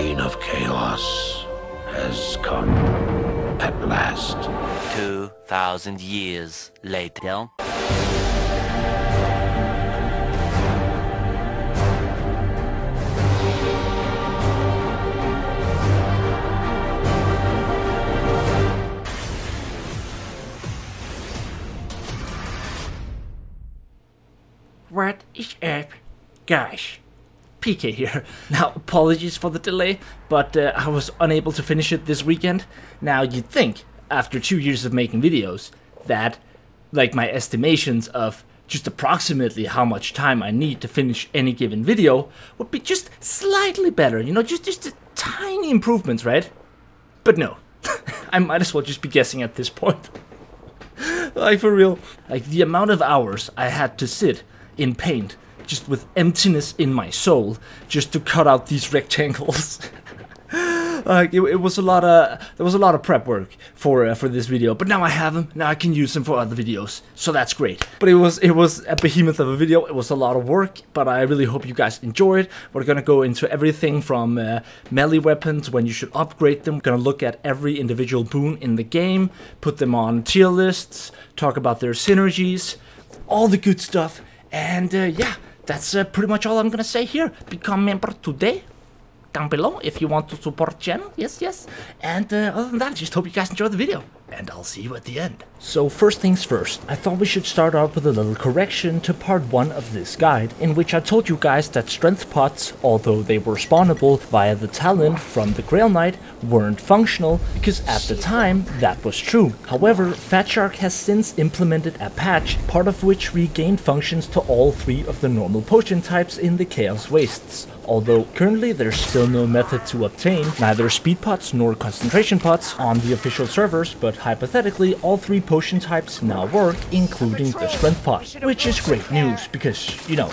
reign of chaos has come at last. 2,000 years later. What is up, guys? PK here. Now, apologies for the delay, but I was unable to finish it this weekend. Now, you'd think, after 2 years of making videos, that, like, my estimations of just approximately how much time I need to finish any given video would be just slightly better, you know, just a tiny improvements, right? But no, I might as well just be guessing at this point. Like, for real. Like, the amount of hours I had to sit in paint, just with emptiness in my soul, just to cut out these rectangles. Like, it was a lot of, there was a lot of prep work for this video, but now I have them. Now I can use them for other videos, so that's great. But it was a behemoth of a video. It was a lot of work, but I really hope you guys enjoyed. We're gonna go into everything from melee weapons, when you should upgrade them. We're gonna look at every individual boon in the game, put them on tier lists, talk about their synergies, all the good stuff. And yeah, that's pretty much all I'm gonna say here. Become a member today, down below, if you want to support the channel. Yes. And other than that, I just hope you guys enjoy the video, and I'll see you at the end. So first things first, I thought we should start out with a little correction to part 1 of this guide, in which I told you guys that strength pots, although they were spawnable via the talent from the 𝒮𝔞𝔤𝔢𝔯𝒮𝔮𝔞𝔤𝔢, weren't functional, because at the time that was true. However, Fatshark has since implemented a patch, part of which regained functions to all 3 of the normal potion types in the Chaos Wastes. Although currently there's still no method to obtain neither speed pots nor concentration pots on the official servers, but hypothetically all 3 potion types now work, including the strength pot, which is great news because, you know,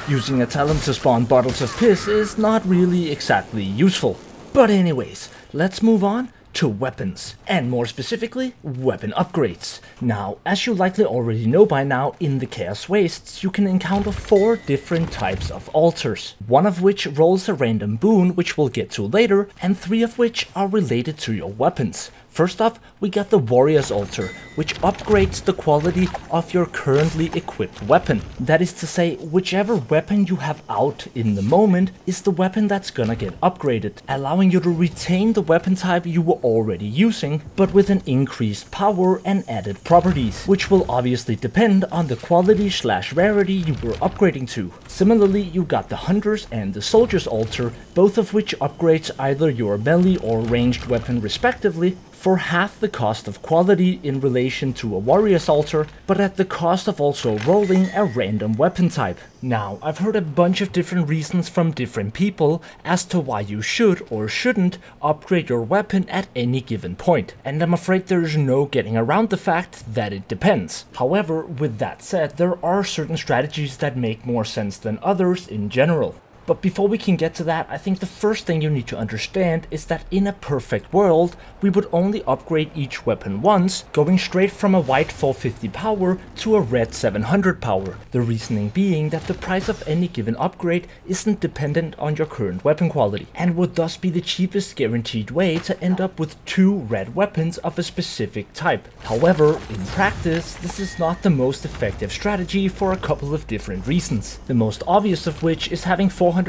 using a talent to spawn bottles of piss is not really exactly useful. But anyways, let's move on to weapons, and more specifically, weapon upgrades. Now, as you likely already know by now, in the Chaos Wastes, you can encounter 4 different types of altars, one of which rolls a random boon, which we'll get to later, and 3 of which are related to your weapons. First off, we got the Warrior's Altar, which upgrades the quality of your currently equipped weapon. That is to say, whichever weapon you have out in the moment is the weapon that's gonna get upgraded, allowing you to retain the weapon type you were already using, but with an increased power and added properties, which will obviously depend on the quality/rarity you were upgrading to. Similarly, you got the Hunter's and the Soldier's Altar, both of which upgrades either your melee or ranged weapon respectively, for half the cost of quality in relation to a Warrior's Altar, but at the cost of also rolling a random weapon type. Now, I've heard a bunch of different reasons from different people as to why you should or shouldn't upgrade your weapon at any given point, and I'm afraid there's no getting around the fact that it depends. However, with that said, there are certain strategies that make more sense than others in general. But before we can get to that, I think the first thing you need to understand is that in a perfect world, we would only upgrade each weapon once, going straight from a white 450 power to a red 700 power. The reasoning being that the price of any given upgrade isn't dependent on your current weapon quality, and would thus be the cheapest guaranteed way to end up with 2 red weapons of a specific type. However, in practice, this is not the most effective strategy for a couple of different reasons. The most obvious of which is having 450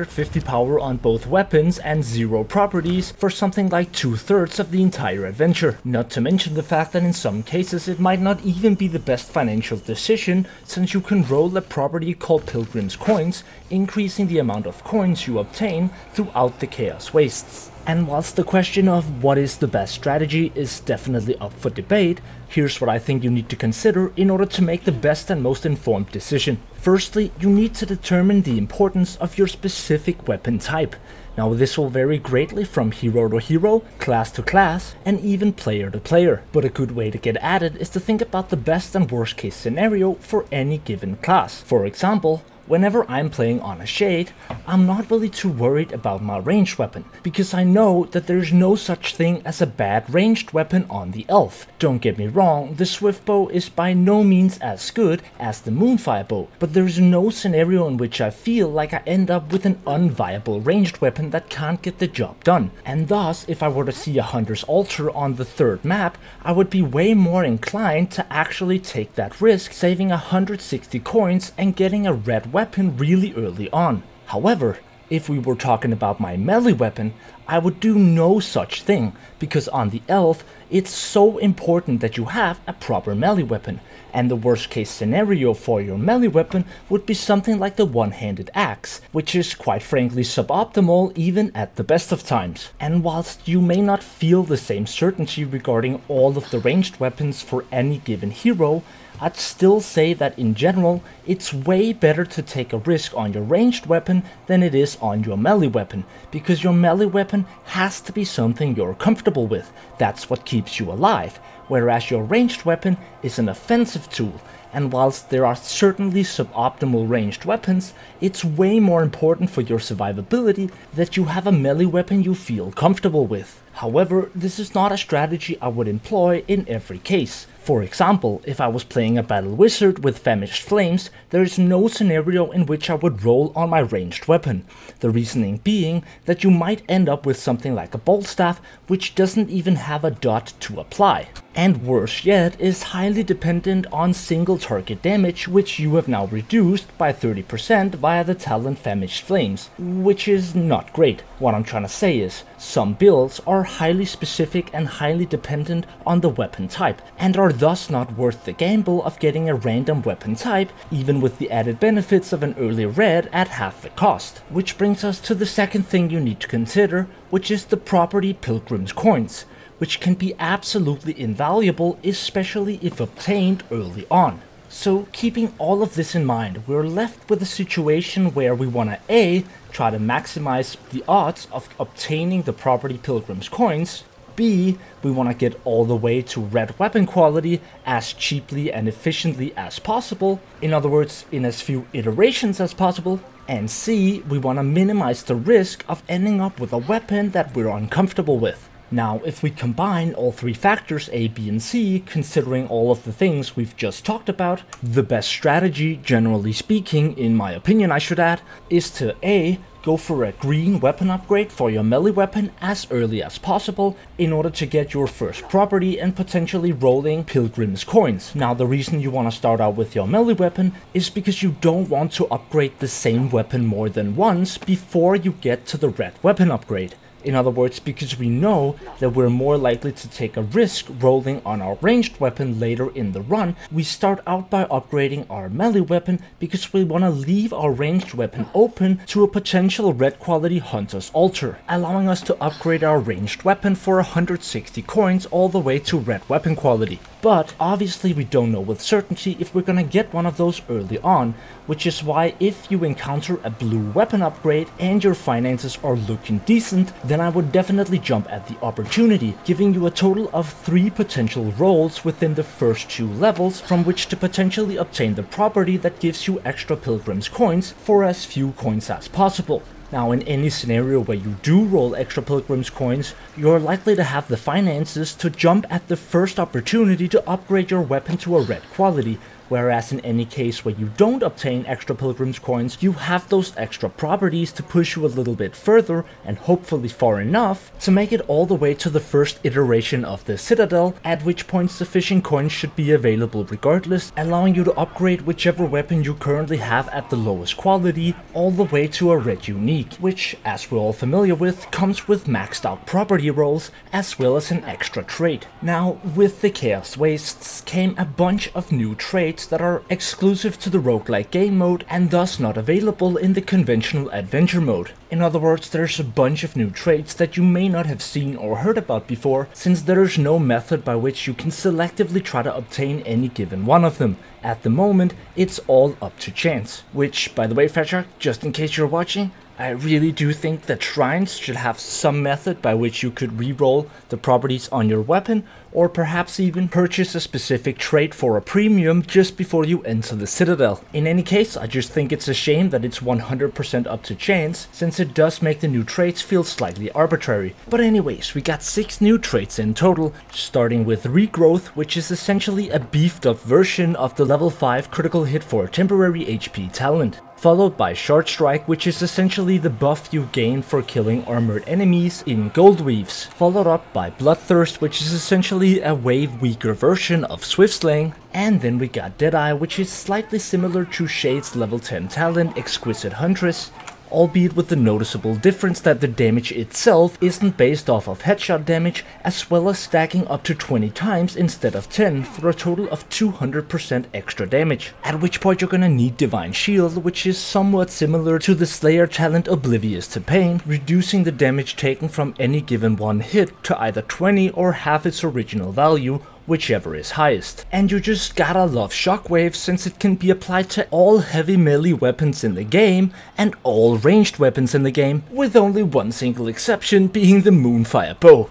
power on both weapons and 0 properties for something like 2/3 of the entire adventure. Not to mention the fact that in some cases it might not even be the best financial decision, since you can roll a property called Pilgrim's Coins, increasing the amount of coins you obtain throughout the Chaos Wastes. And whilst the question of what is the best strategy is definitely up for debate, here's what I think you need to consider in order to make the best and most informed decision. Firstly, you need to determine the importance of your specific weapon type. Now, this will vary greatly from hero to hero, class to class, and even player to player. But a good way to get at it is to think about the best and worst case scenario for any given class. For example, whenever I'm playing on a shade, I'm not really too worried about my ranged weapon, because I know that there's no such thing as a bad ranged weapon on the elf. Don't get me wrong, the swift bow is by no means as good as the moonfire bow, but there's no scenario in which I feel like I end up with an unviable ranged weapon that can't get the job done. And thus, if I were to see a hunter's altar on the third map, I would be way more inclined to actually take that risk, saving 160 coins and getting a red weapon really early on. However, if we were talking about my melee weapon, I would do no such thing, because on the elf, it's so important that you have a proper melee weapon, and the worst case scenario for your melee weapon would be something like the one-handed axe, which is quite frankly suboptimal even at the best of times. And whilst you may not feel the same certainty regarding all of the ranged weapons for any given hero, I'd still say that in general, it's way better to take a risk on your ranged weapon than it is on your melee weapon, because your melee weapon has to be something you're comfortable with. That's what keeps you alive, whereas your ranged weapon is an offensive tool. And whilst there are certainly suboptimal ranged weapons, it's way more important for your survivability that you have a melee weapon you feel comfortable with. However, this is not a strategy I would employ in every case. For example, if I was playing a battle wizard with famished flames, there is no scenario in which I would roll on my ranged weapon. The reasoning being that you might end up with something like a bolt staff, which doesn't even have a dot to apply. And worse yet, is highly dependent on single target damage, which you have now reduced by 30% via the talent Famished Flames, which is not great. What I'm trying to say is, some builds are highly specific and highly dependent on the weapon type, and are thus not worth the gamble of getting a random weapon type, even with the added benefits of an early red at half the cost. Which brings us to the second thing you need to consider, which is the property Pilgrim's Coins, which can be absolutely invaluable, especially if obtained early on. So keeping all of this in mind, we're left with a situation where we want to A, try to maximize the odds of obtaining the property Pilgrim's Coins, B, we want to get all the way to red weapon quality as cheaply and efficiently as possible, in other words, in as few iterations as possible, and C, we want to minimize the risk of ending up with a weapon that we're uncomfortable with. Now, if we combine all three factors A, B, and C, considering all of the things we've just talked about, the best strategy, generally speaking, in my opinion I should add, is to A, go for a green weapon upgrade for your melee weapon as early as possible in order to get your first property and potentially rolling Pilgrim's Coins. Now, the reason you want to start out with your melee weapon is because you don't want to upgrade the same weapon more than once before you get to the red weapon upgrade. In other words, because we know that we're more likely to take a risk rolling on our ranged weapon later in the run, we start out by upgrading our melee weapon because we want to leave our ranged weapon open to a potential red quality hunter's altar, allowing us to upgrade our ranged weapon for 160 coins all the way to red weapon quality. But obviously we don't know with certainty if we're gonna get one of those early on, which is why if you encounter a blue weapon upgrade and your finances are looking decent, then I would definitely jump at the opportunity, giving you a total of 3 potential rolls within the first 2 levels from which to potentially obtain the property that gives you extra Pilgrim's Coins for as few coins as possible. Now, in any scenario where you do roll extra Pilgrim's Coins, you're likely to have the finances to jump at the first opportunity to upgrade your weapon to a red quality, whereas in any case where you don't obtain extra Pilgrim's Coins, you have those extra properties to push you a little bit further, and hopefully far enough, to make it all the way to the first iteration of the Citadel, at which point sufficient coins should be available regardless, allowing you to upgrade whichever weapon you currently have at the lowest quality, all the way to a red unique, which, as we're all familiar with, comes with maxed out property rolls, as well as an extra trait. Now, with the Chaos Wastes came a bunch of new traits that are exclusive to the roguelike game mode and thus not available in the conventional adventure mode. In other words, there's a bunch of new traits that you may not have seen or heard about before, since there's no method by which you can selectively try to obtain any given one of them. At the moment, it's all up to chance. Which, by the way, Fatshark, just in case you're watching, I really do think that shrines should have some method by which you could reroll the properties on your weapon, or perhaps even purchase a specific trait for a premium just before you enter the Citadel. In any case, I just think it's a shame that it's 100% up to chance, since it does make the new traits feel slightly arbitrary. But anyways, we got 6 new traits in total, starting with Regrowth, which is essentially a beefed up version of the level 5 critical hit for a temporary HP talent. Followed by Short Strike, which is essentially the buff you gain for killing armored enemies in Gold Weaves. Followed up by Bloodthirst, which is essentially a wave weaker version of Swift Slaying. And then we got Deadeye, which is slightly similar to Shade's level 10 talent Exquisite Huntress, albeit with the noticeable difference that the damage itself isn't based off of headshot damage, as well as stacking up to 20 times instead of 10 for a total of 200% extra damage. At which point you're gonna need Divine Shield, which is somewhat similar to the Slayer talent Oblivious to Pain, reducing the damage taken from any given one hit to either 20 or half its original value, whichever is highest. And you just gotta love Shockwave, since it can be applied to all heavy melee weapons in the game and all ranged weapons in the game, with only one single exception being the Moonfire Bow.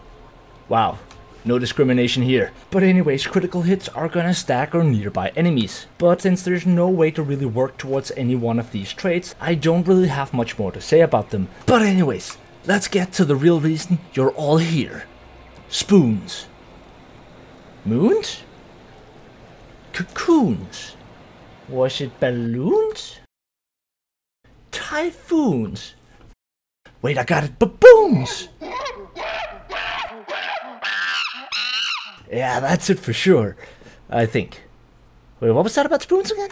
Wow, no discrimination here. But anyways, critical hits are gonna stack on nearby enemies. But since there's no way to really work towards any one of these traits, I don't really have much more to say about them. But anyways, let's get to the real reason you're all here. Spoons. Moons? Cocoons? Was it balloons? Typhoons? Wait, I got it, baboons! Yeah, that's it for sure, I think. Wait, what was that about spoons again?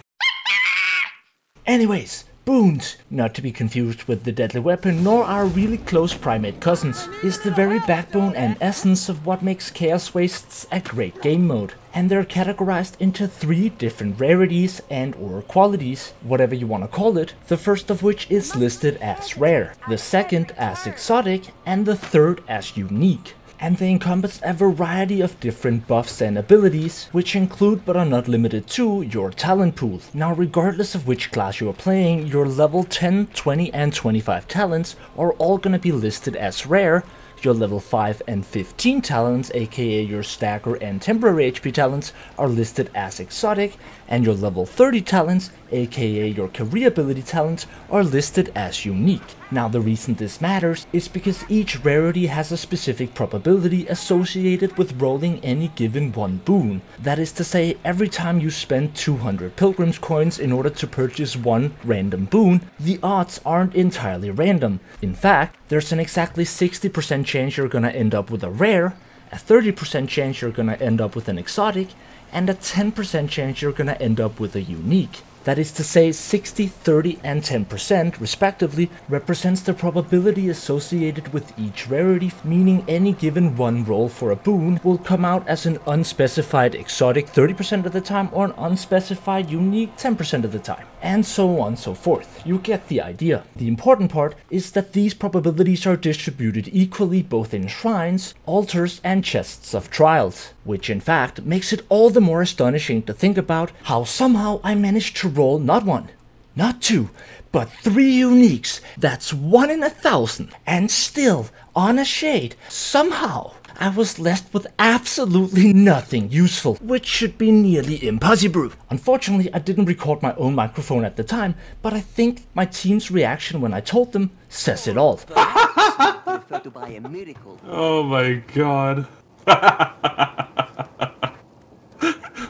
Anyways, Boons, not to be confused with the deadly weapon nor our really close primate cousins, is the very backbone and essence of what makes Chaos Wastes a great game mode. And they're categorized into 3 different rarities and or qualities, whatever you want to call it, the first of which is listed as rare, the second as exotic, and the third as unique. And they encompass a variety of different buffs and abilities, which include but are not limited to your talent pool. Now, regardless of which class you are playing, your level 10, 20 and 25 talents are all gonna be listed as rare. Your level 5 and 15 talents, aka your stagger and temporary HP talents, are listed as exotic, and your level 30 talents, aka your career ability talents, are listed as unique. Now, the reason this matters is because each rarity has a specific probability associated with rolling any given one boon. That is to say, every time you spend 200 Pilgrim's coins in order to purchase one random boon, the odds aren't entirely random. In fact, there's an exactly 60% chance you're gonna end up with a rare, a 30% chance you're gonna end up with an exotic, and a 10% chance you're gonna end up with a unique. That is to say, 60, 30 and 10% respectively represents the probability associated with each rarity, meaning any given one roll for a boon will come out as an unspecified exotic 30% of the time or an unspecified unique 10% of the time, and so on and so forth. You get the idea. The important part is that these probabilities are distributed equally both in shrines, altars and chests of trials, which in fact makes it all the more astonishing to think about how somehow I managed to roll not 1, not 2, but 3 uniques. That's 1 in 1,000, and still, on a shade, somehow I was left with absolutely nothing useful, which should be nearly impossible. Unfortunately, I didn't record my own microphone at the time, but I think my team's reaction when I told them says it all. Oh my god.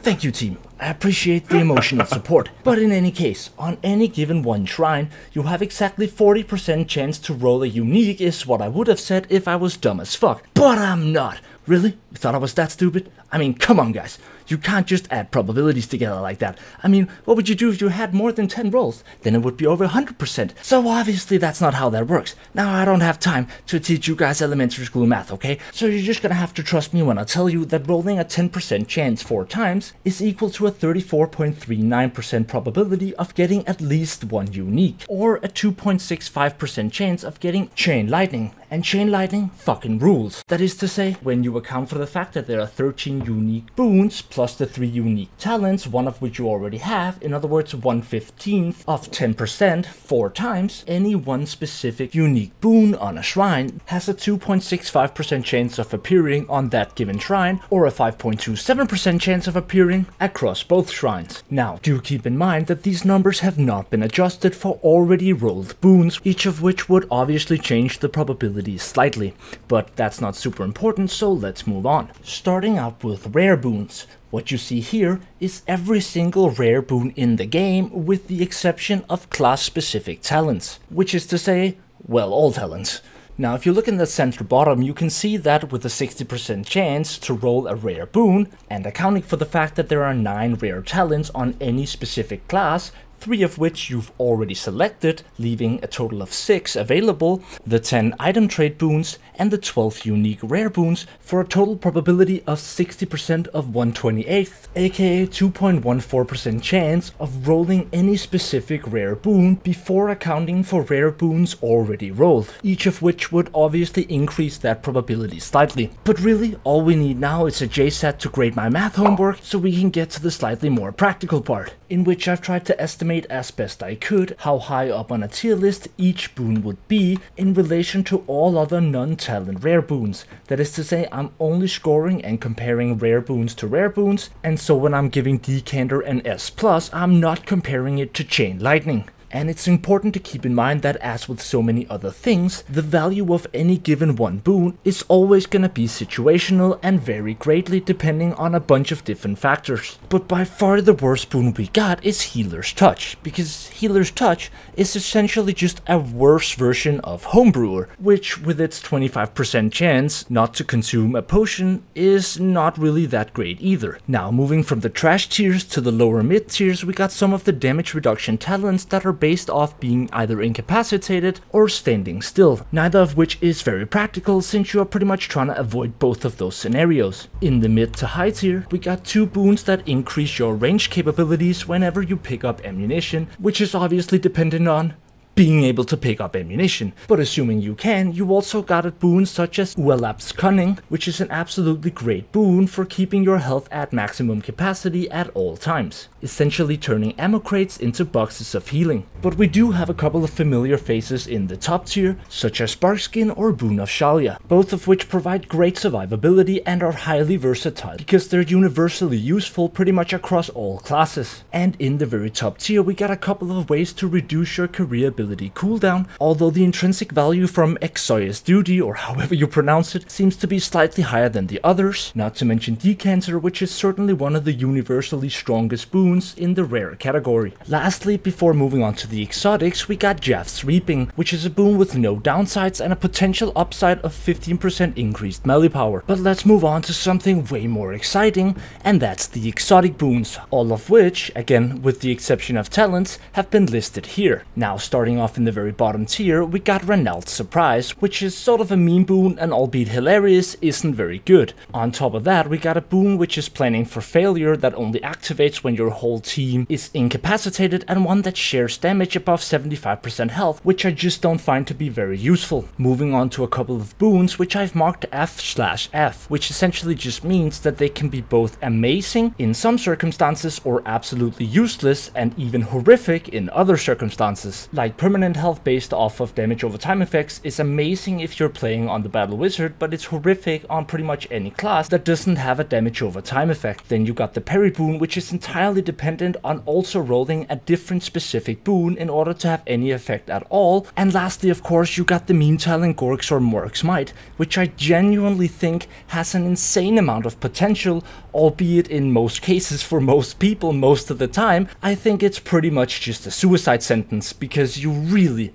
Thank you, team. I appreciate the emotional support. But in any case, on any given one shrine, you have exactly 40% chance to roll a unique is what I would have said if I was dumb as fuck. But I'm not. Really? You thought I was that stupid? I mean, come on guys. You can't just add probabilities together like that. I mean, what would you do if you had more than 10 rolls? Then it would be over 100%. So obviously that's not how that works. Now I don't have time to teach you guys elementary school math, okay? So you're just gonna have to trust me when I tell you that rolling a 10% chance 4 times is equal to a 34.39% probability of getting at least one unique, or a 2.65% chance of getting Chain Lightning, and Chain Lightning fucking rules. That is to say, when you account for the fact that there are 13 unique boons plus the 3 unique talents, one of which you already have, in other words 1/15 of 10% 4 times, any one specific unique boon on a shrine has a 2.65% chance of appearing on that given shrine, or a 5.27% chance of appearing across both shrines. Now, do keep in mind that these numbers have not been adjusted for already rolled boons, each of which would obviously change the probabilities slightly, but that's not super important, so let's move on. Starting out with rare boons. What you see here is every single rare boon in the game with the exception of class-specific talents, which is to say, well, all talents. Now, if you look in the center bottom, you can see that with a 60% chance to roll a rare boon, and accounting for the fact that there are 9 rare talents on any specific class, 3 of which you've already selected, leaving a total of 6 available, the 10 item trade boons, and the 12 unique rare boons, for a total probability of 60% of 1/28th, aka 2.14% chance of rolling any specific rare boon before accounting for rare boons already rolled, each of which would obviously increase that probability slightly. But really, all we need now is a 𝒮𝔴𝔞𝔤𝔢𝔯𝔞𝔡 to grade my math homework, so we can get to the slightly more practical part, in which I've tried to estimate as best I could how high up on a tier list each boon would be in relation to all other non-talent rare boons. That is to say, I'm only scoring and comparing rare boons to rare boons, and so when I'm giving Decanter an S+, I'm not comparing it to Chain Lightning. And it's important to keep in mind that, as with so many other things, the value of any given one boon is always gonna be situational and vary greatly depending on a bunch of different factors. But by far the worst boon we got is Healer's Touch, because Healer's Touch is essentially just a worse version of Homebrewer, which with its 25% chance not to consume a potion is not really that great either. Now, moving from the trash tiers to the lower mid tiers, we got some of the damage reduction talents that are based off being either incapacitated or standing still, neither of which is very practical since you are pretty much trying to avoid both of those scenarios. In the mid to high tier, we got 2 boons that increase your range capabilities whenever you pick up ammunition, which is obviously dependent on being able to pick up ammunition. But assuming you can, you also got a boon such as 𝒮𝔴𝔞𝔤𝔢𝔯𝔞𝔥, which is an absolutely great boon for keeping your health at maximum capacity at all times, essentially turning ammo crates into boxes of healing. But we do have a couple of familiar faces in the top tier, such as Sparkskin or Boon of 𝒮𝔞𝔢𝔯𝔞𝔥, both of which provide great survivability and are highly versatile because they're universally useful pretty much across all classes. And in the very top tier, we got a couple of ways to reduce your career ability cooldown, although the intrinsic value from 𝒮𝔴𝔞𝔤𝔢𝔯𝔮𝔥 duty, or however you pronounce it, seems to be slightly higher than the others, not to mention Decanter, which is certainly one of the universally strongest boons in the rare category. Lastly, before moving on to the exotics, we got Jaff's Reaping, which is a boon with no downsides and a potential upside of 15% increased melee power. But let's move on to something way more exciting, and that's the exotic boons, all of which, again with the exception of talents, have been listed here. Now, starting off in the very bottom tier, we got Renald's Surprise, which is sort of a meme boon and albeit hilarious, isn't very good. On top of that, we got a boon which is Planning for Failure that only activates when your whole team is incapacitated, and one that shares damage above 75% health, which I just don't find to be very useful. Moving on to a couple of boons which I've marked F/F, which essentially just means that they can be both amazing in some circumstances or absolutely useless and even horrific in other circumstances. Like permanent health based off of damage over time effects is amazing if you're playing on the Battle Wizard, but it's horrific on pretty much any class that doesn't have a damage over time effect. Then you got the Parry boon, which is entirely dependent on also rolling a different specific boon in order to have any effect at all. And lastly, of course, you got the meme talent Gork's or Mork's Might, which I genuinely think has an insane amount of potential, albeit in most cases for most people most of the time, I think it's pretty much just a suicide sentence, because you really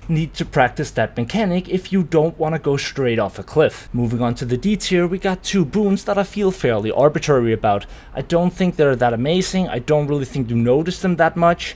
need to practice that mechanic if you don't want to go straight off a cliff. Moving on to the D tier, we got 2 boons that I feel fairly arbitrary about. I don't think they're that amazing, I don't really think you notice them that much,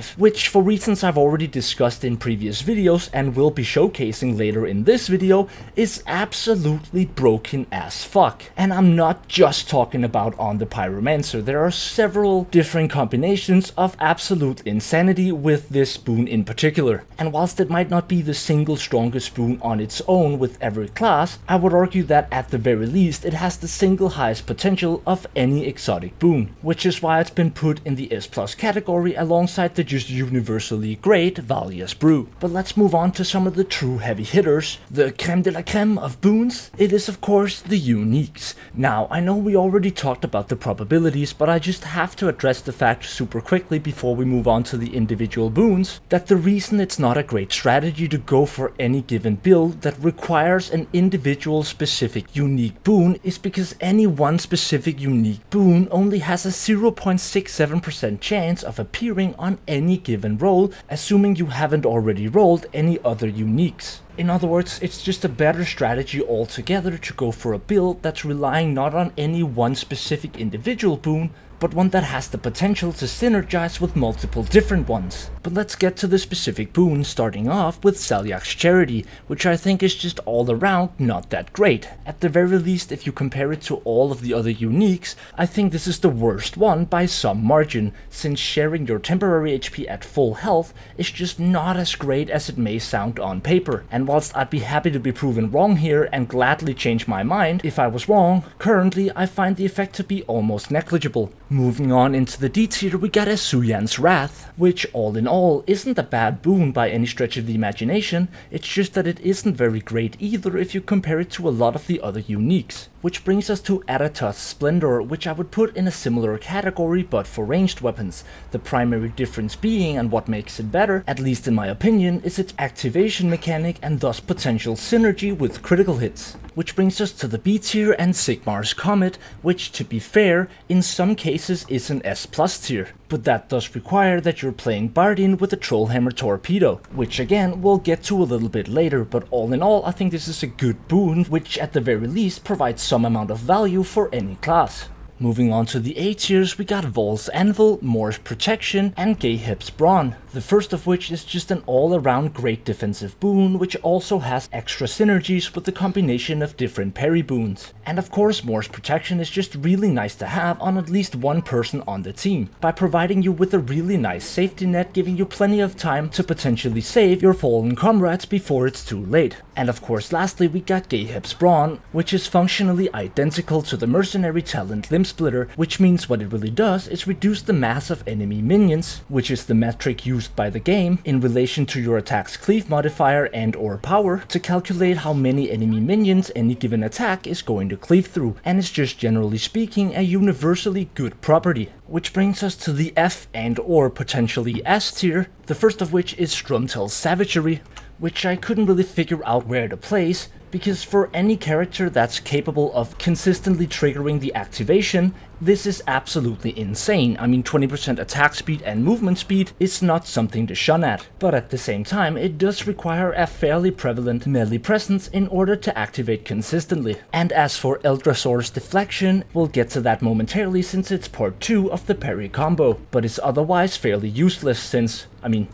ThePartyKnife, which for reasons I've already discussed in previous videos and will be showcasing later in this video, is absolutely broken as fuck. And I'm not just talking about on the Pyromancer, there are several different combinations of absolute insanity with this boon in particular. And whilst it might not be the single strongest boon on its own with every class, I would argue that at the very least it has the single highest potential of any exotic boon, which is why it's been put in the S+ category alongside the just universally great Valia's Brew. But let's move on to some of the true heavy hitters, the creme de la creme of boons. It is of course the uniques. Now I know we already talked about the probabilities, but I just have to address the fact super quickly before we move on to the individual boons, that the reason it's not a great strategy to go for any given build that requires an individual specific unique boon is because any one specific unique boon only has a 0.67% chance of appearing on any given roll, assuming you haven't already rolled any other uniques. In other words, it's just a better strategy altogether to go for a build that's relying not on any one specific individual boon, but one that has the potential to synergize with multiple different ones. But let's get to the specific boon, starting off with 𝒮𝔞𝔢𝔯𝔞𝔡 Charity, which I think is just all around not that great. At the very least, if you compare it to all of the other uniques, I think this is the worst one by some margin, since sharing your temporary HP at full health is just not as great as it may sound on paper. And whilst I'd be happy to be proven wrong here and gladly change my mind if I was wrong, currently I find the effect to be almost negligible. Moving on into the D tier, we got 𝒮𝔞𝔢𝔯𝔮𝔲𝔞𝔡, which all in all isn't a bad boon by any stretch of the imagination, it's just that it isn't very great either if you compare it to a lot of the other uniques. Which brings us to 𝒮𝔴𝔞𝔤𝔤𝔢𝔯𝔮𝔲𝔞𝔡, which I would put in a similar category but for ranged weapons. The primary difference being, and what makes it better, at least in my opinion, is its activation mechanic and thus potential synergy with critical hits. Which brings us to the B tier and Sigmar's Comet, which to be fair, in some cases is an S+ tier. But that does require that you're playing Bardeen with a Trollhammer Torpedo, which again we'll get to a little bit later, but all in all I think this is a good boon, which at the very least provides some amount of value for any class. Moving on to the A tiers, we got Vol's Anvil, Mor's Protection, and 𝒮𝔲𝔞𝔢𝔯𝔮𝔲𝔞𝔡, the first of which is just an all-around great defensive boon, which also has extra synergies with the combination of different parry boons. And of course, Mor's Protection is just really nice to have on at least one person on the team, by providing you with a really nice safety net, giving you plenty of time to potentially save your fallen comrades before it's too late. And of course, lastly, we got 𝒮𝔲𝔢𝔢𝔮𝔲𝔞𝔡, which is functionally identical to the mercenary talent Limb Splitter, which means what it really does is reduce the mass of enemy minions, which is the metric used by the game in relation to your attack's cleave modifier and or power to calculate how many enemy minions any given attack is going to cleave through, and is just generally speaking a universally good property. Which brings us to the F and or potentially S tier, the first of which is Strumtel's Savagery, which I couldn't really figure out where to place, because for any character that's capable of consistently triggering the activation, this is absolutely insane. I mean, 20% attack speed and movement speed is not something to shun at, but at the same time it does require a fairly prevalent melee presence in order to activate consistently. And as for Eldrasor's Deflection, we'll get to that momentarily since it's part 2 of the parry combo, but it's otherwise fairly useless since, I mean,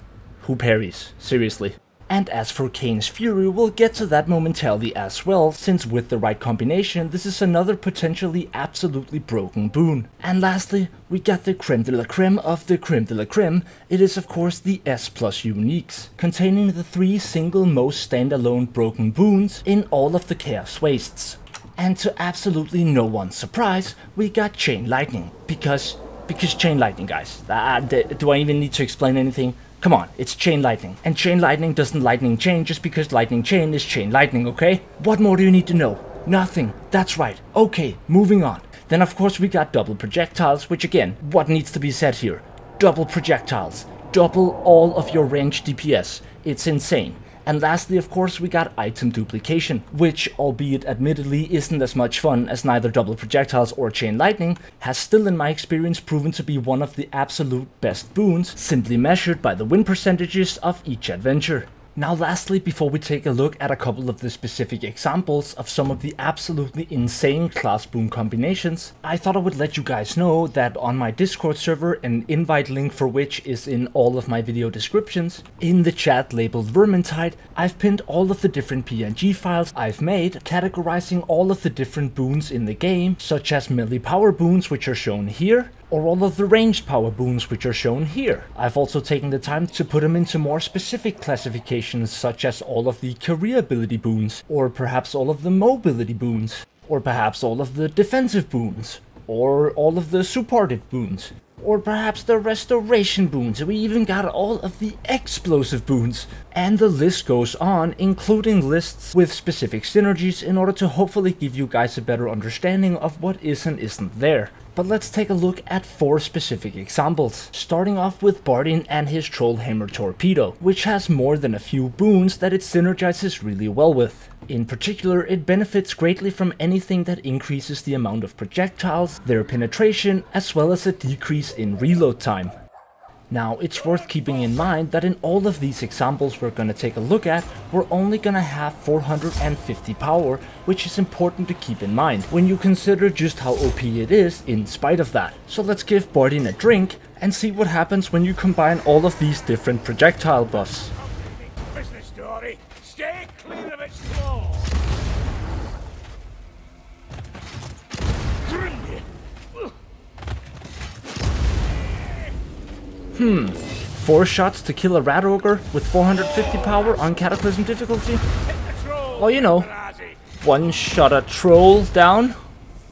who parries? Seriously. And as for Kane's Fury, we'll get to that momentarily as well, since with the right combination, this is another potentially absolutely broken boon. And lastly, we got the creme de la creme of the creme de la creme. It is of course the S+ uniques, containing the 3 single most standalone broken boons in all of the Chaos Wastes. And to absolutely no one's surprise, we got Chain Lightning, because Chain Lightning, guys. Do I even need to explain anything? Come on, it's Chain Lightning. And Chain Lightning doesn't lightning chain just because lightning chain is Chain Lightning, okay? What more do you need to know? Nothing. That's right. Okay, moving on. Then of course we got double projectiles, which again, what needs to be said here? Double projectiles. Double all of your ranged DPS. It's insane. And lastly, of course, we got item duplication, which, albeit admittedly isn't as much fun as neither double projectiles or Chain Lightning, has still in my experience proven to be one of the absolute best boons, simply measured by the win percentages of each adventure. Now lastly, before we take a look at a couple of the specific examples of some of the absolutely insane class boon combinations, I thought I would let you guys know that on my Discord server, an invite link for which is in all of my video descriptions, in the chat labeled Vermintide, I've pinned all of the different PNG files I've made, categorizing all of the different boons in the game, such as melee power boons, which are shown here, or all of the ranged power boons, which are shown here. I've also taken the time to put them into more specific classifications, such as all of the career ability boons, or perhaps all of the mobility boons, or perhaps all of the defensive boons, or all of the supportive boons, or perhaps the restoration boons. We even got all of the explosive boons. And the list goes on, including lists with specific synergies in order to hopefully give you guys a better understanding of what is and isn't there. But let's take a look at 4 specific examples, starting off with Bardeen and his Trollhammer Torpedo, which has more than a few boons that it synergizes really well with. In particular, it benefits greatly from anything that increases the amount of projectiles, their penetration, as well as a decrease in reload time. Now, it's worth keeping in mind that in all of these examples we're gonna take a look at, we're only gonna have 450 power, which is important to keep in mind when you consider just how OP it is in spite of that. So let's give Bardeen a drink and see what happens when you combine all of these different projectile buffs. Business story. Stay clear of its flaws. 4 shots to kill a rat ogre with 450 power on Cataclysm difficulty? Or you know, one-shot a troll down.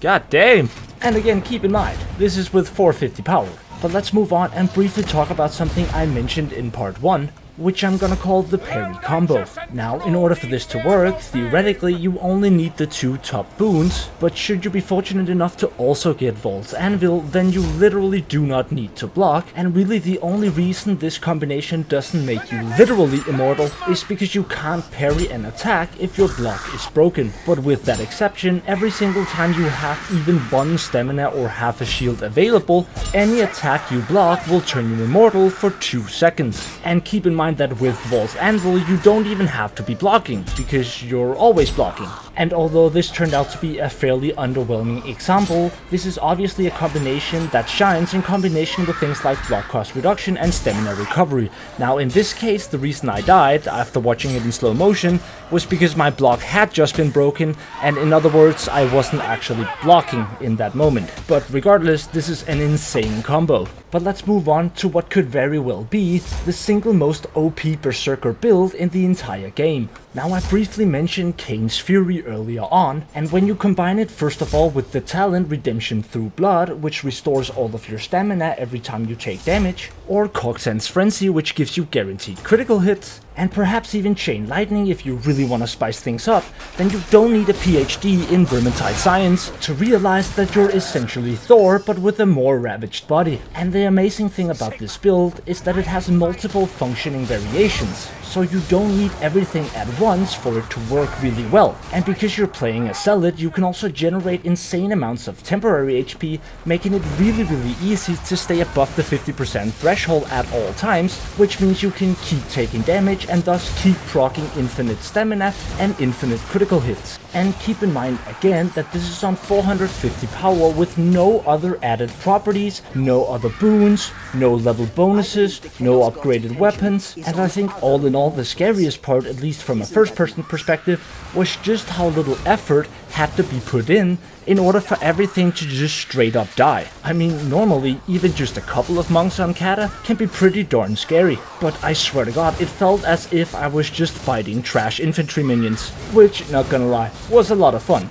God damn. And again, keep in mind, this is with 450 power. But let's move on and briefly talk about something I mentioned in part 1, which I'm gonna call the parry combo. Now, in order for this to work, theoretically you only need the 2 top boons, but should you be fortunate enough to also get Vault's Anvil, then you literally do not need to block, and really the only reason this combination doesn't make you literally immortal is because you can't parry an attack if your block is broken. But with that exception, every single time you have even 1 stamina or half a shield available, any attack you block will turn you immortal for 2 seconds. And keep in mind that with Vault's Anvil you don't even have to be blocking, because you're always blocking. And although this turned out to be a fairly underwhelming example, this is obviously a combination that shines in combination with things like block cost reduction and stamina recovery. Now in this case, the reason I died after watching it in slow motion was because my block had just been broken, and in other words, I wasn't actually blocking in that moment. But regardless, this is an insane combo. But let's move on to what could very well be the single most OP Berserker build in the entire game. Now, I briefly mentioned Kane's Fury earlier on, and when you combine it first of all with the talent Redemption Through Blood, which restores all of your stamina every time you take damage, or 𝒮𝔄𝔞𝔤𝔢𝔯𝔮𝔲𝔞𝔡 Frenzy, which gives you guaranteed critical hits, and perhaps even Chain Lightning if you really want to spice things up, then you don't need a PhD in Vermintide science to realize that you're essentially Thor but with a more ravaged body. And the amazing thing about this build is that it has multiple functioning variations, so you don't need everything at once for it to work really well. And because you're playing a Zealot, you can also generate insane amounts of temporary HP, making it really easy to stay above the 50% threshold at all times, which means you can keep taking damage and thus keep proccing infinite stamina and infinite critical hits. And keep in mind again that this is on 450 power with no other added properties, no other boons, no level bonuses, no upgraded weapons, and I think all in all the scariest part, at least from a first person perspective, was just how little effort had to be put in order for everything to just straight up die. I mean, normally even just a couple of monks on Kata can be pretty darn scary, but I swear to god it felt as if I was just fighting trash infantry minions, which, not gonna lie, was a lot of fun.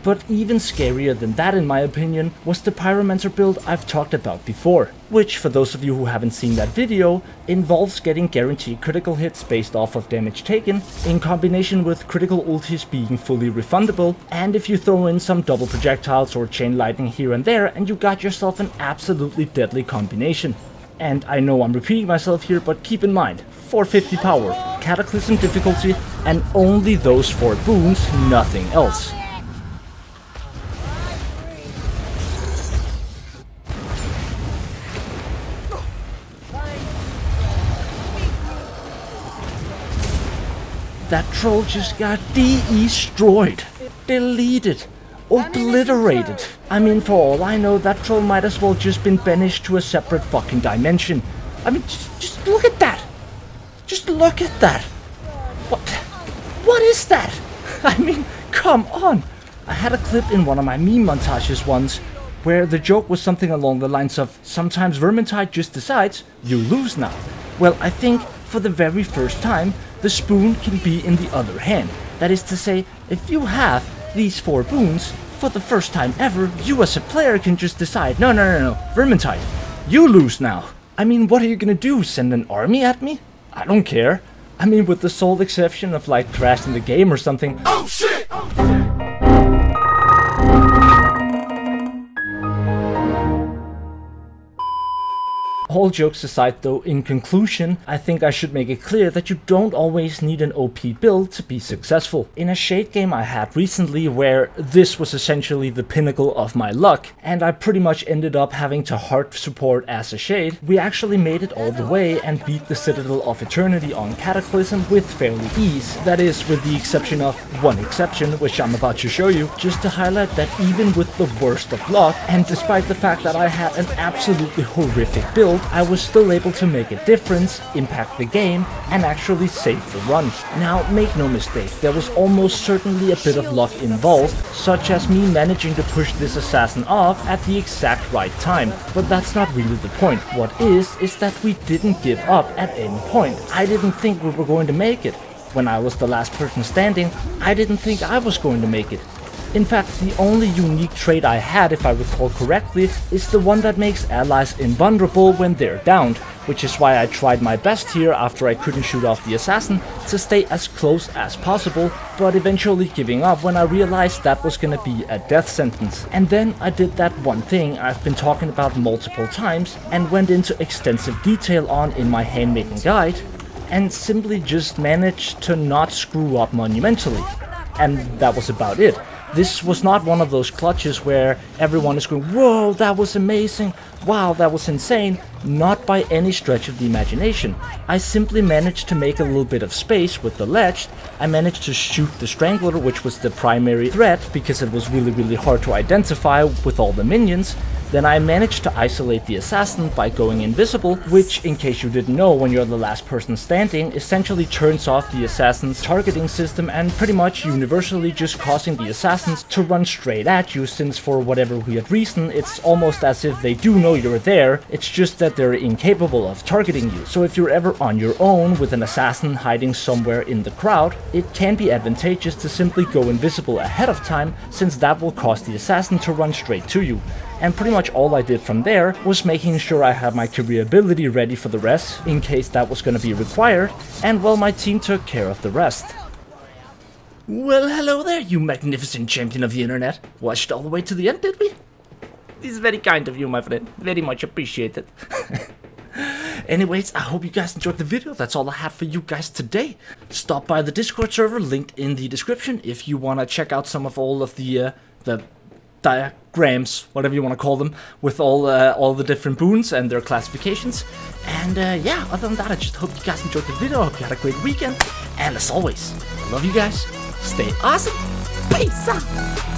But even scarier than that, in my opinion, was the Pyromancer build I've talked about before, which, for those of you who haven't seen that video, involves getting guaranteed critical hits based off of damage taken, in combination with critical ultis being fully refundable, and if you throw in some double projectiles or chain lightning here and there, and you got yourself an absolutely deadly combination. And I know I'm repeating myself here, but keep in mind, 450 power, Cataclysm difficulty, and only those 4 boons, nothing else. That troll just got destroyed, deleted, obliterated. I mean, for all I know, that troll might as well just been banished to a separate fucking dimension. I mean, just look at that. Just look at that. What is that? I mean, come on. I had a clip in one of my meme montages once where the joke was something along the lines of, sometimes Vermintide just decides you lose now. Well, I think for the very first time, the spoon can be in the other hand. That is to say, if you have these 4 boons, for the first time ever, you as a player can just decide, no, Vermintide, you lose now. I mean, what are you gonna do, send an army at me? I don't care. I mean, with the sole exception of like crashing the game or something. Oh shit! All jokes aside though, in conclusion, I think I should make it clear that you don't always need an OP build to be successful. In a Shade game I had recently where this was essentially the pinnacle of my luck, and I pretty much ended up having to hard support as a Shade, we actually made it all the way and beat the Citadel of Eternity on Cataclysm with fairly ease. That is, with the exception of one exception, which I'm about to show you, just to highlight that even with the worst of luck, and despite the fact that I had an absolutely horrific build, I was still able to make a difference, impact the game, and actually save the run. Now, make no mistake, there was almost certainly a bit of luck involved, such as me managing to push this assassin off at the exact right time. But that's not really the point. What is that we didn't give up at any point. I didn't think we were going to make it. When I was the last person standing, I didn't think I was going to make it. In fact, the only unique trait I had, if I recall correctly, is the one that makes allies invulnerable when they're downed, which is why I tried my best here after I couldn't shoot off the assassin to stay as close as possible, but eventually giving up when I realized that was gonna be a death sentence. And then I did that one thing I've been talking about multiple times and went into extensive detail on in my handmaking guide, and simply just managed to not screw up monumentally. And that was about it. This was not one of those clutches where everyone is going, "Whoa, that was amazing, wow, that was insane," not by any stretch of the imagination. I simply managed to make a little bit of space with the ledge. I managed to shoot the Strangler, which was the primary threat, because it was really hard to identify with all the minions. Then I managed to isolate the assassin by going invisible, which, in case you didn't know, when you're the last person standing, essentially turns off the assassin's targeting system and pretty much universally just causing the assassins to run straight at you, since for whatever weird reason, it's almost as if they do know you're there, it's just that they're incapable of targeting you. So if you're ever on your own with an assassin hiding somewhere in the crowd, it can be advantageous to simply go invisible ahead of time, since that will cause the assassin to run straight to you. And pretty much all I did from there was making sure I had my career ability ready for the rest, in case that was gonna be required, and well, my team took care of the rest. Well, hello there, you magnificent champion of the internet. Watched all the way to the end, did we? This is very kind of you, my friend. Very much appreciated. Anyways, I hope you guys enjoyed the video. That's all I have for you guys today. Stop by the Discord server, linked in the description, if you want to check out some of all of the diagrams, whatever you want to call them, with all the different boons and their classifications. And yeah, other than that, I just hope you guys enjoyed the video. I hope you had a great weekend. And as always, I love you guys. Stay awesome. Peace out.